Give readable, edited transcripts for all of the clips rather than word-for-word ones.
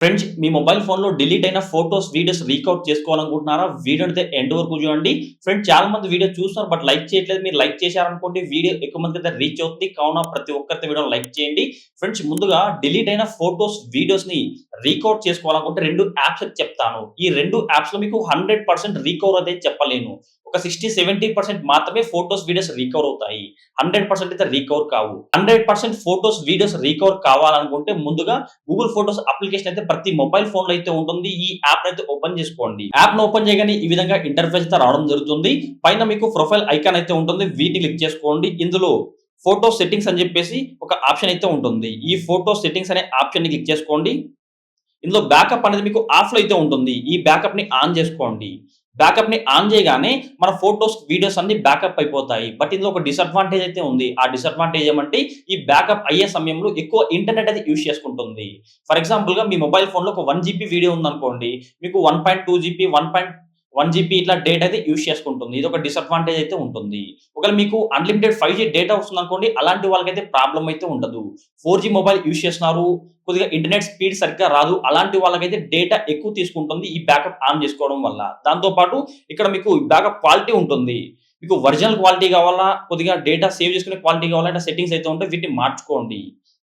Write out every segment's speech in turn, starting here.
Friends, మీ mobile ఫోన్‌లో delete అయిన photos, videos recover చేసుకోవాలనుకుంటున్నారా? వీడియోనైతే ఎండ్ వరకు చూడండి. ఫ్రెండ్స్, చాలా మంది వీడియో చూస్తున్నారు బట్ లైక్ చేయట్లేదు. మీరు లైక్ చేశారనుకోండి వీడియో ఎక్కువ మందికైతే రీచ్ అవుతుంది. కావున ప్రతి ఒక్కరైతే వీడియోని లైక్ చేయండి. ఫ్రెండ్స్, ముందుగా డిలీట్ అయిన ఫోటోస్, వీడియోస్‌ని రీకవర్ చేసుకోవాలనుకుంటే 2 యాప్స్ అయితే చెప్తాను. ఈ 2 యాప్స్‌లో మీకు 100% రీకవర్ అయితే చెప్పలేను. ఒక 60-70% మాత్రమే ఫోటోస్, వీడియోస్ రీకవర్ అవుతాయి. 100% అయితే రీకవర్ కావు. 100% ఫోటోస్, వీడియోస్ రీకవర్ కావాలనుకుంటే ముందుగా గూగుల్ ఫోటోస్ అప్లికేషన్ అయితే ప్రతి మొబైల్ ఫోన్‌లో అయితే ఉంటుంది. ఈ యాప్ అయితే ఓపెన్ చేసుకోండి. యాప్‌ని ఓపెన్ చేయగానే ఈ విధంగా ఇంటర్ఫేస్ అయితే రావడం జరుగుతుంది. పైన మీకు ప్రొఫైల్ ఐకాన్ అయితే ఉంటుంది. వీటిని క్లిక్ చేసుకోండి. ఇందులో ఫోటో సెట్టింగ్స్ అని చెప్పేసి ఒక ఆప్షన్ అయితే ఉంటుంది. ఈ ఫోటో సెట్టింగ్స్ అనే ఆప్షన్‌ని క్లిక్ చేసుకోండి. ఇందులో బ్యాకప్ అనేది మీకు ఆఫ్‌లో అయితే ఉంటుంది. ఈ బ్యాకప్‌ని ఆన్ చేసుకోండి. బ్యాకప్‌ని ఆన్ చేయగానే మన ఫోటోస్, వీడియోస్ అన్నీ బ్యాకప్ అయిపోతాయి. బట్ ఇందులో ఒక డిసడ్వాంటేజ్ అయితే ఉంది. ఆ డిసడ్వాంటేజ్ ఏమంటే ఈ బ్యాకప్ అయ్యే సమయంలో ఎక్కువ ఇంటర్నెట్ అయితే యూజ్ చేసుకుంటుంది. ఫర్ ఎగ్జాంపుల్‌గా మీ మొబైల్ ఫోన్‌లో ఒక 1 జీబీ వీడియో ఉందనుకోండి. మీకు 1.2 జీబీ, 1 జీబీ ఇట్లా డేటా అయితే యూజ్ చేసుకుంటుంది. ఇదొక డిసడ్వాంటేజ్ అయితే ఉంటుంది. ఒకవేళ మీకు అన్‌లిమిటెడ్ 5G డేటా వస్తుందనుకోండి, అలాంటి వాళ్ళకైతే ప్రాబ్లమ్ అయితే ఉండదు. 4G మొబైల్ యూజ్ చేస్తున్నారు, కొద్దిగా ఇంటర్నెట్ స్పీడ్ సరిగ్గా రాదు. అలాంటి వాళ్ళకైతే డేటా ఎక్కువ తీసుకుంటుంది ఈ బ్యాకప్ ఆన్ చేసుకోవడం వల్ల. దాంతో పాటు ఇక్కడ మీకు బ్యాకప్ క్వాలిటీ ఉంటుంది. మీకు ఒరిజినల్ క్వాలిటీ కావాలా, కొద్దిగా డేటా సేవ్ చేసుకునే క్వాలిటీ కావాలా, ఇట్లా సెట్టింగ్స్ అయితే ఉంటాయి. వీటిని మార్చుకోండి.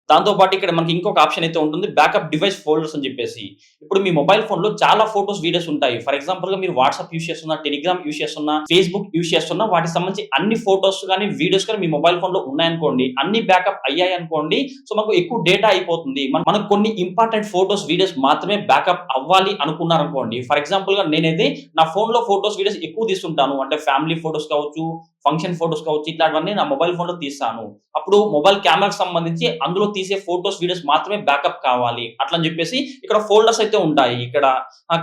దాంతో పాటు ఇక్కడ మనకి ఇంకొక ఆప్షన్ అయితే ఉంటుంది. బ్యాకప్ డివైస్ ఫోల్డర్స్ అని చెప్పేసి. ఇప్పుడు మీ మొబైల్ ఫోన్‌లో చాలా ఫోటోస్, వీడియోస్ ఉంటాయి. ఫర్ ఎగ్జాంపుల్‌గా మీరు వాట్సాప్ యూజ్ చేస్తున్నా, టెలిగ్రామ్ యూజ్ చేస్తున్నా, ఫేస్‌బుక్ యూజ్ చేస్తున్నా, వాటికి సంబంధించి అన్ని ఫోటోస్ గాని, వీడియోస్ గాని మీ మొబైల్ ఫోన్‌లో ఉన్నాయనుకోండి, అన్ని బ్యాకప్ అయ్యాయనుకోండి, సో మనకు ఎక్కువ డేటా అయిపోతుంది. మనకు కొన్ని ఇంపార్టెంట్ ఫోటోస్, వీడియోస్ మాత్రమే బ్యాకప్ అవ్వాలి అనుకున్నారనుకోండి. ఫర్ ఎగ్జాంపుల్‌గా నేనైతే నా ఫోన్‌లో ఫోటోస్, వీడియోస్ ఎక్కువ తీస్తుంటాను. అంటే ఫ్యామిలీ ఫోటోస్ కావచ్చు, ఫంక్షన్ ఫోటోస్ కావచ్చు, ఇట్లాంటివన్నీ నా మొబైల్ ఫోన్‌లో తీస్తాను. అప్పుడు మొబైల్ కెమెరాకి సంబంధించి అందులో తీసే ఫోటోస్, వీడియోస్ మాత్రమే బ్యాకప్ కావాలి. అట్లని చెప్పేసి ఇక్కడ ఫోల్డర్స్ అయితే ఉంటాయి. ఇక్కడ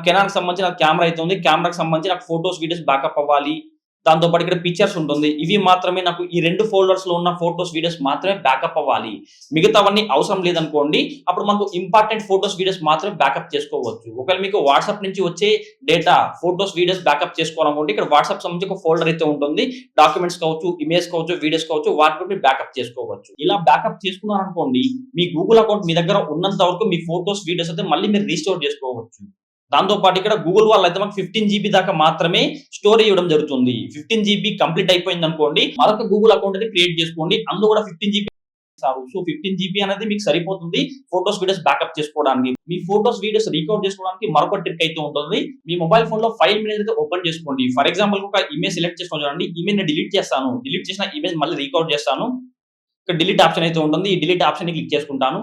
కెనాన్‌కి సంబంధించి నాకు కెమెరా అయితే ఉంది. కెమెరాకి సంబంధించి నాకు ఫోటోస్, వీడియోస్ బ్యాకప్ అవ్వాలి. దాంతో పాటు ఇక్కడ పిక్చర్స్ ఉంటుంది. ఇవి మాత్రమే నాకు ఈ 2 ఫోల్డర్స్‌లో ఉన్న ఫోటోస్, వీడియోస్ మాత్రమే బ్యాకప్ అవ్వాలి. మిగతావన్నీ అవసరం లేదనుకోండి, అప్పుడు మనకు ఇంపార్టెంట్ ఫోటోస్, వీడియోస్ మాత్రమే బ్యాకప్ చేసుకోవచ్చు. ఒకవేళ మీకు వాట్సాప్ నుంచి వచ్చే డేటా, ఫోటోస్, వీడియోస్ బ్యాకప్ చేసుకోవాలనుకుంటే ఇక్కడ వాట్సాప్ సంబంధించి ఒక ఫోల్డర్ అయితే ఉంటుంది. డాక్యుమెంట్స్ కావచ్చు, ఇమేజ్ కావచ్చు, వీడియోస్ కావచ్చు, వాటిని మీరు బ్యాకప్ చేసుకోవచ్చు. ఇలా బ్యాకప్ చేసుకున్నారనుకోండి, మీ గూగుల్ అకౌంట్ మీ దగ్గర ఉన్నంత వరకు మీ ఫోటోస్, వీడియోస్ అయితే మళ్ళీ మీరు రీస్టోర్ చేసుకోవచ్చు. దాంతో పాటు ఇక్కడ గూగుల్ వాళ్ళైతే మనకు 15 జీబీ దాకా మాత్రమే స్టోరేజ్ ఇవ్వడం జరుగుతుంది. 15 జీబీ కంప్లీట్ అయిపోయిందనుకోండి, మరొక గూగుల్ అకౌంట్ అయితే క్రియేట్ చేసుకోండి. అందులో కూడా 15 జీబీ ఇస్తారు. సో 15 జీబీ అనేది మీకు సరిపోతుంది ఫోటోస్, వీడియోస్ బ్యాకప్ చేసుకోవడానికి. మీ ఫోటోస్, వీడియోస్ రికవర్ చేసుకోవడానికి మరొక ట్రిక్ అయితే ఉంటుంది. మీ మొబైల్ ఫోన్‌లో ఫైల్ మేనేజర్ అయితే ఓపెన్ చేసుకోండి. ఫర్ ఎగ్జాంపుల్ ఒక ఇమేజ్ సెలెక్ట్ చేసుకొని చూడండి. ఇమేజ్ నేను డిలీట్ చేస్తాను. డిలీట్ చేసిన ఇమేజ్ మళ్ళీ రికవర్ చేస్తాను. ఇక్కడ డిలీట్ ఆప్షన్ అయితే ఉంటుంది. ఈ డిలీట్ ఆప్షన్‌ని క్లిక్ చేసుకుంటాను.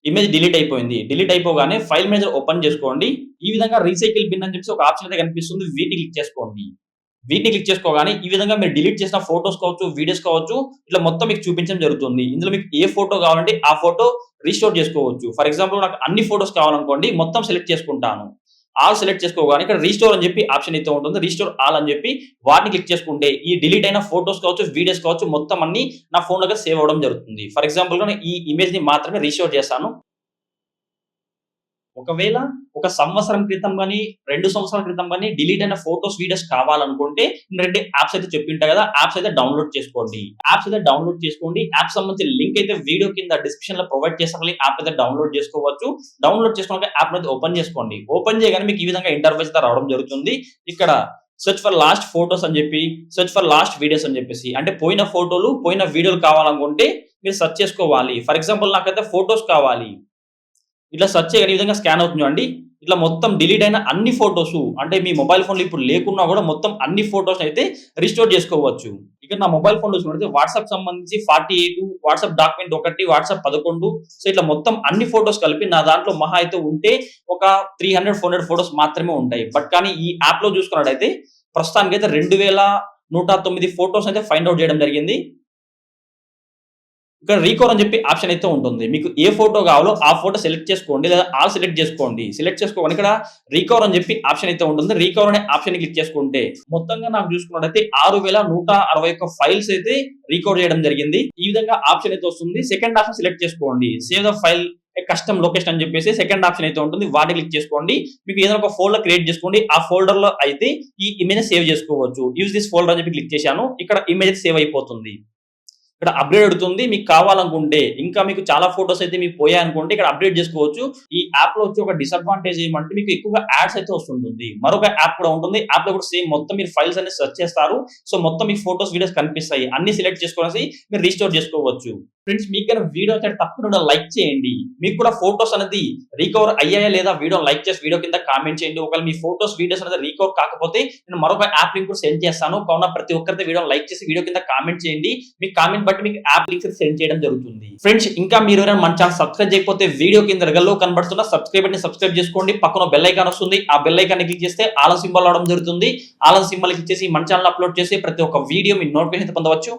ఇమేజ్ డిలీట్ అయిపోయింది. డిలీట్ అయిపోగానే ఫైల్ మేనేజర్ ఓపెన్ చేసుకోండి. ఈ విధంగా రీసైకిల్ బిన్ అని చెప్పేసి ఒక ఆప్షన్ అయితే కనిపిస్తుంది. వీటిని క్లిక్ చేసుకోండి. వీటిని క్లిక్ చేసుకోగానే ఈ విధంగా మీరు డిలీట్ చేసిన ఫోటోస్ కావచ్చు, వీడియోస్ కావచ్చు, ఇట్లా మొత్తం మీకు చూపించడం జరుగుతుంది. ఇందులో మీకు ఏ ఫోటో కావాలంటే ఆ ఫోటో రీస్టోర్ చేసుకోవచ్చు. ఫర్ ఎగ్జాంపుల్ నాకు అన్ని ఫోటోస్ కావాలనుకోండి, మొత్తం సెలెక్ట్ చేసుకుంటాను. ఆల్ సెలెక్ట్ చేసుకోగానే ఇక్కడ రీస్టోర్ అని చెప్పి ఆప్షన్ అయితే ఉంటుంది. రీస్టోర్ ఆల్ అని చెప్పి వాటిని క్లిక్ చేసుకుంటే ఈ డిలీట్ అయిన ఫోటోస్ కావచ్చు, వీడియోస్ కావచ్చు, మొత్తం అన్ని నా ఫోన్‌లోకి సేవ్ అవ్వడం జరుగుతుంది. ఫర్ ఎగ్జాంపుల్‌గా నేను ఈ ఇమేజ్‌ని మాత్రమే రీస్టోర్ చేస్తాను. ఒకవేళ ఒక సంవత్సరం క్రితం గాని, 2 సంవత్సరాల క్రితం గాని డిలీట్ అయిన ఫోటోస్, వీడియోస్ కావాలనుకుంటే 2 యాప్స్ అయితే చెప్పింటా కదా! యాప్స్ అయితే డౌన్‌లోడ్ చేసుకోండి. యాప్స్ అయితే డౌన్‌లోడ్ చేసుకోండి. యాప్ సంబంధించిన లింక్ అయితే వీడియో కింద డిస్క్రిప్షన్‌లో ప్రొవైడ్ చేస్తాను. యాప్ అయితే డౌన్‌లోడ్ చేసుకోవచ్చు. డౌన్‌లోడ్ చేసుకున్నాక యాప్‌ని అయితే ఓపెన్ చేసుకోండి. ఓపెన్ చేయగానే మీకు ఈ విధంగా ఇంటర్ఫేస్ అయితే రావడం జరుగుతుంది. ఇక్కడ సెర్చ్ ఫర్ లాస్ట్ ఫోటోస్ అని చెప్పి, సెర్చ్ ఫర్ లాస్ట్ వీడియోస్ అని చెప్పేసి, అంటే పోయిన ఫోటోలు, పోయిన వీడియోలు కావాలనుకుంటే మీరు సెర్చ్ చేసుకోవాలి. ఫర్ ఎగ్జాంపుల్ నాకైతే ఫోటోస్ కావాలి. ఇట్లా సెర్చ్ చేయగానే ఈ విధంగా స్కాన్ అవుతుంది చూడండి. ఇట్లా మొత్తం డిలీట్ అయిన అన్ని ఫోటోసు, అంటే మీ మొబైల్ ఫోన్‌లో ఇప్పుడు లేకున్నా కూడా మొత్తం అన్ని ఫోటోస్‌ని అయితే రిస్టోర్ చేసుకోవచ్చు. ఇక్కడ నా మొబైల్ ఫోన్‌లో చూసుకున్నట్లయితే వాట్సాప్ సంబంధించి 48, వాట్సాప్ డాక్యుమెంట్ 1, వాట్సాప్ 11, సో ఇట్లా మొత్తం అన్ని ఫోటోస్ కలిపి నా దాంట్లో మహా అయితే ఉంటే ఒక 300, 400 ఫోటోస్ మాత్రమే ఉంటాయి. బట్ కానీ ఈ యాప్‌లో చూసుకున్నట్టయితే ప్రస్తుతానికైతే 2109 ఫోటోస్ అయితే ఫైండ్ ఔట్ చేయడం జరిగింది. ఇక్కడ రీకవర్ అని చెప్పి ఆప్షన్ అయితే ఉంటుంది. మీకు ఏ ఫోటో కావాలో ఆ ఫోటో సెలెక్ట్ చేసుకోండి. లేదా ఆల్ సెలెక్ట్ చేసుకోండి. సెలెక్ట్ చేసుకోగానే ఇక్కడ రీకవర్ అని చెప్పి ఆప్షన్ అయితే ఉంటుంది. రీకవర్ అనే ఆప్షన్‌ని క్లిక్ చేసుకుంటే మొత్తంగా నాకు చూసుకున్నట్టయితే 6161 ఫైల్స్ అయితే రీకవర్ చేయడం జరిగింది. ఈ విధంగా ఆప్షన్ అయితే వస్తుంది. సెకండ్ ఆప్షన్ సెలెక్ట్ చేసుకోండి. Save the file custom location అని చెప్పేసి సెకండ్ ఆప్షన్ అయితే ఉంటుంది. వాటిని క్లిక్ చేసుకోండి. మీకు ఏదైనా ఒక ఫోల్డర్ క్రియేట్ చేసుకోండి. ఆ ఫోల్డర్‌లో అయితే ఈ ఇమేజ్ సేవ్ చేసుకోవచ్చు. యూజ్ దిస్ ఫోల్డర్ అని చెప్పి క్లిక్ చేశాను. ఇక్కడ ఇమేజ్ సేవ్ అయిపోతుంది. ఇక్కడ అప్‌గ్రేడ్ అడుగుతుంది. మీకు కావాలనుకుంటే ఇంకా మీకు చాలా ఫోటోస్ అయితే మీకు పోయాయనుకుంటే ఇక్కడ అప్‌డేట్ చేసుకోవచ్చు. ఈ యాప్‌లో వచ్చి ఒక డిసడ్వాంటేజ్ ఏమంటే మీకు ఎక్కువగా యాడ్స్ అయితే వస్తుంటుంది. మరొక యాప్ కూడా ఉంటుంది. యాప్‌లో కూడా సేమ్ మొత్తం మీరు ఫైల్స్ అన్ని సెర్చ్ చేస్తారు. సో, మొత్తం మీ ఫోటోస్, వీడియోస్ కనిపిస్తాయి. అన్ని సెలెక్ట్ చేసుకొనేసి మీరు రీస్టోర్ చేసుకోవచ్చు. ఫ్రెండ్స్ మీకు గనుక వీడియో నచ్చితే తప్పకుండా లైక్ చేయండి. మీకు కూడా ఫోటోస్ అనేది రికవర్ అయ్యాయా లేదా వీడియోని లైక్ చేసి వీడియో కింద కామెంట్ చేయండి. ఒకవేళ మీ ఫోటోస్, వీడియోస్ అనేది రికవర్ కాకపోతే నేను మరొక యాప్ లింక్ కూడా సెండ్ చేస్తాను. కావున ప్రతి ఒక్కరైతే వీడియోని లైక్ చేసి వీడియో కింద కామెంట్ చేయండి. మీ కామెంట్ బట్టి మీకు యాప్ లింక్స్ సెండ్ చేయడం జరుగుతుంది. ఫ్రెండ్స్ ఇంకా మీరు ఎవరైనా మన ఛానల్ సబ్స్క్రైబ్ చేయకపోతే వీడియో కింద రెగల్లో కనబడుతున్న సబ్స్క్రైబ్ బటన్ సబ్స్క్రైబ్ చేసుకోండి. పక్కన బెల్ ఐకాన్ వస్తుంది. ఆ బెల్ ఐకాన్ క్లిక్ చేస్తే ఆల్ సింబల్ రావడం జరుగుతుంది. ఆల్ సింబల్ క్లిక్ చేసి మన ఛానల్ అప్లోడ్ చేసి ప్రతి ఒక్క వీడియో మీ నోటిఫికేషన్ పొందవచ్చు.